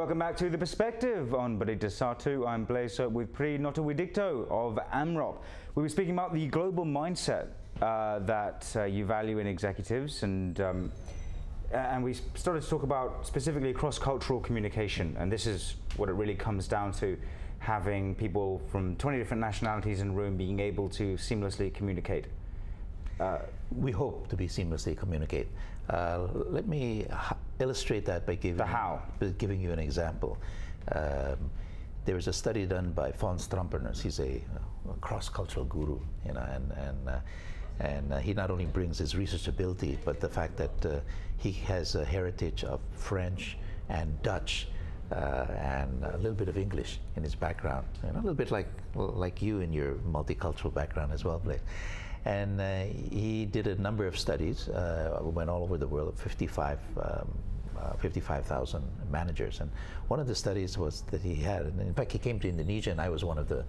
welcome back to The Perspective on Balita Satu. I'm Blaise with Notowidigdo of Amrop. We were speaking about the global mindset that you value in executives, and we started to talk about specifically cross-cultural communication, and this is what it really comes down to, having people from 20 different nationalities in a room being able to seamlessly communicate. We hope to be seamlessly communicate. Let me illustrate that by giving you an example. There was a study done by Fons Trompeners. He's a cross-cultural guru, you know, and he not only brings his research ability, but the fact that he has a heritage of French and Dutch and a little bit of English in his background, and a little bit like you in your multicultural background as well, Blaise. And he did a number of studies, went all over the world, 55,000 managers. And one of the studies was that he had, and in fact he came to Indonesia, and I was one of the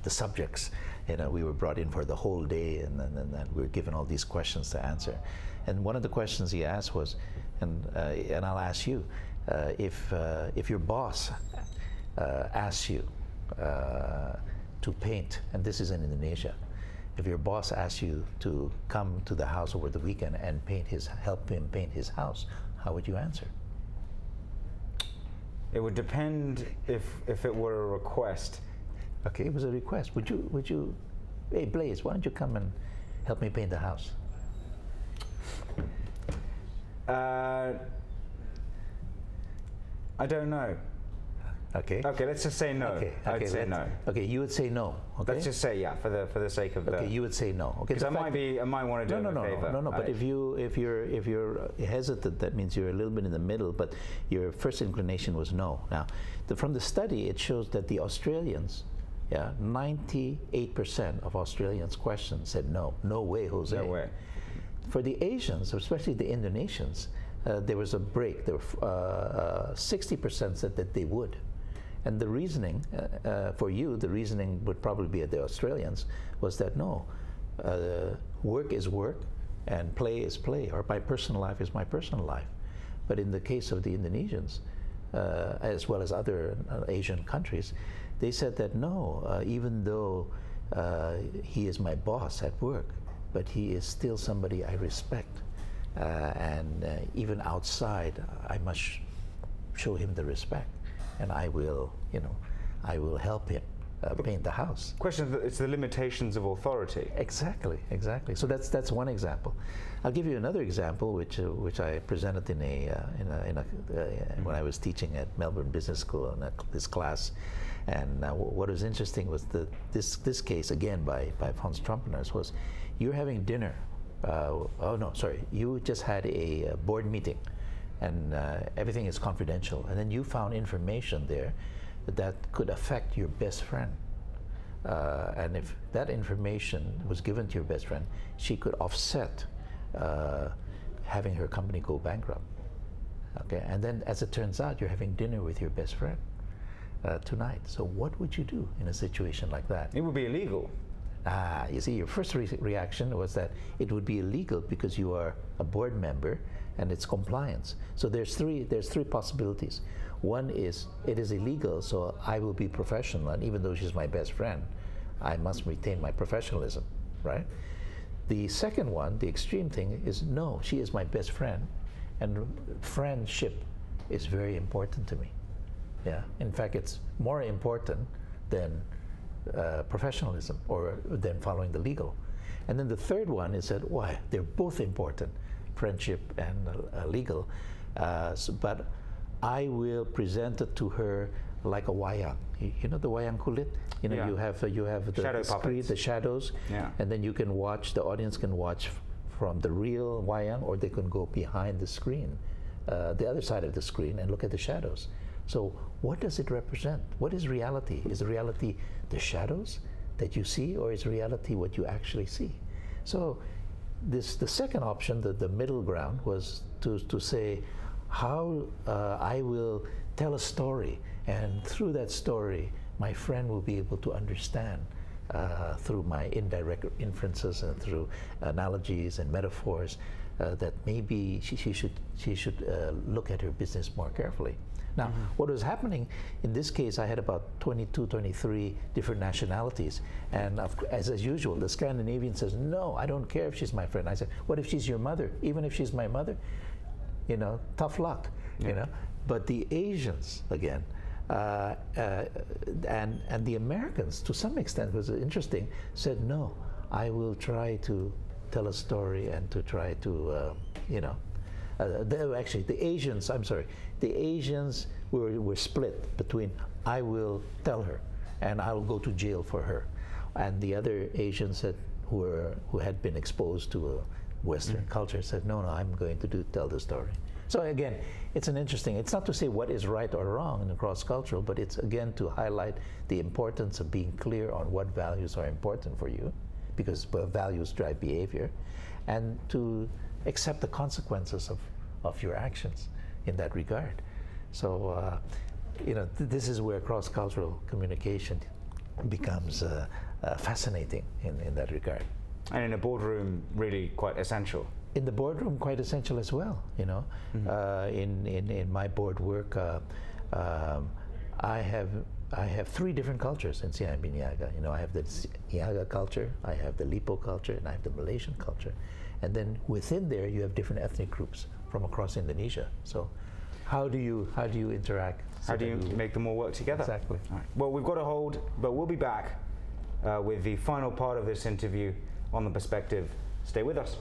subjects. You know, we were brought in for the whole day, and then we were given all these questions to answer. And one of the questions he asked was, and I'll ask you, if your boss asks you to paint, and this is in Indonesia, if your boss asks you to come to the house over the weekend and help him paint his house, how would you answer? It would depend if it were a request. Okay, it was a request. Would you, hey Blaise, why don't you come and help me paint the house? I don't know. Okay. Okay, let's just say no. Okay. I'd say no. Okay, you would say no. Okay. Let's just say yeah, for the sake of okay, you would say no. Okay. Because I might want to do a favor. No. But if you're hesitant, that means you're a little bit in the middle. But your first inclination was no. Now, from the study, it shows that the Australians, 98% of Australians questioned said no. No way, Jose. No way. For the Asians, especially the Indonesians, there was a break. There were 60% said that they would. And the reasoning, for you, the reasoning would probably be at the Australians, was that no, work is work and play is play, or my personal life is my personal life. But in the case of the Indonesians, as well as other Asian countries, they said that no, even though he is my boss at work, but he is still somebody I respect. And even outside, I must show him the respect. And I will help him paint the house. Question: it's the limitations of authority. Exactly. So that's one example. I'll give you another example, which I presented when I was teaching at Melbourne Business School in this class. And what was interesting was this case again by Fons Trompeners was you're having dinner. You just had a board meeting. And everything is confidential. And then you found information there that could affect your best friend. And if that information was given to your best friend, she could offset having her company go bankrupt. Okay, and then as it turns out, you're having dinner with your best friend tonight. So what would you do in a situation like that? It would be illegal. You see, your first reaction was that it would be illegal because you are a board member and it's compliance. So there's three possibilities. One is it is illegal, so I will be professional, and even though she's my best friend, I must retain my professionalism, right? The second one, the extreme thing, is no, she is my best friend, and friendship is very important to me. Yeah, in fact, it's more important than professionalism or than following the legal. And then the third one is that, why, they're both important, friendship and legal, but I will present it to her like a wayang. You know the wayang kulit? You know, you have the screen, the shadows, and then you can watch, the audience can watch from the real wayang, or they can go behind the screen, the other side of the screen, and look at the shadows. So what does it represent? What is reality? Is reality the shadows that you see, or is reality what you actually see? So the second option, the middle ground, was to say how I will tell a story, and through that story my friend will be able to understand through my indirect inferences and through analogies and metaphors that maybe she should look at her business more carefully. Now, what was happening in this case, I had about 22, 23 different nationalities, and as usual, the Scandinavian says, no, I don't care if she's my friend. I said, what if she's your mother? Even if she's my mother, you know, tough luck, you know. But the Asians, again, and the Americans, to some extent, was interesting, said, no, I will try to tell a story and to try to, you know, actually, the Asians, I'm sorry, the Asians were split between, I will tell her and I will go to jail for her. And the other Asians who had been exposed to a Western culture said, no, I'm going to tell the story. So again, it's it's not to say what is right or wrong in the cross-cultural, but it's again to highlight the importance of being clear on what values are important for you, because values drive behavior, and to accept the consequences of your actions in that regard. So, you know, this is where cross-cultural communication becomes fascinating in that regard. And in a boardroom, really quite essential. In the boardroom, quite essential as well. You know, in my board work, I have 3 different cultures in CIMB Niaga. You know, I have the Niaga culture, I have the Lipo culture, and I have the Malaysian culture. And then within there, you have different ethnic groups from across Indonesia. So, how do you interact? How do you make them all work together? Exactly. All right. Well, we've got to hold, but we'll be back with the final part of this interview on The Perspective. Stay with us.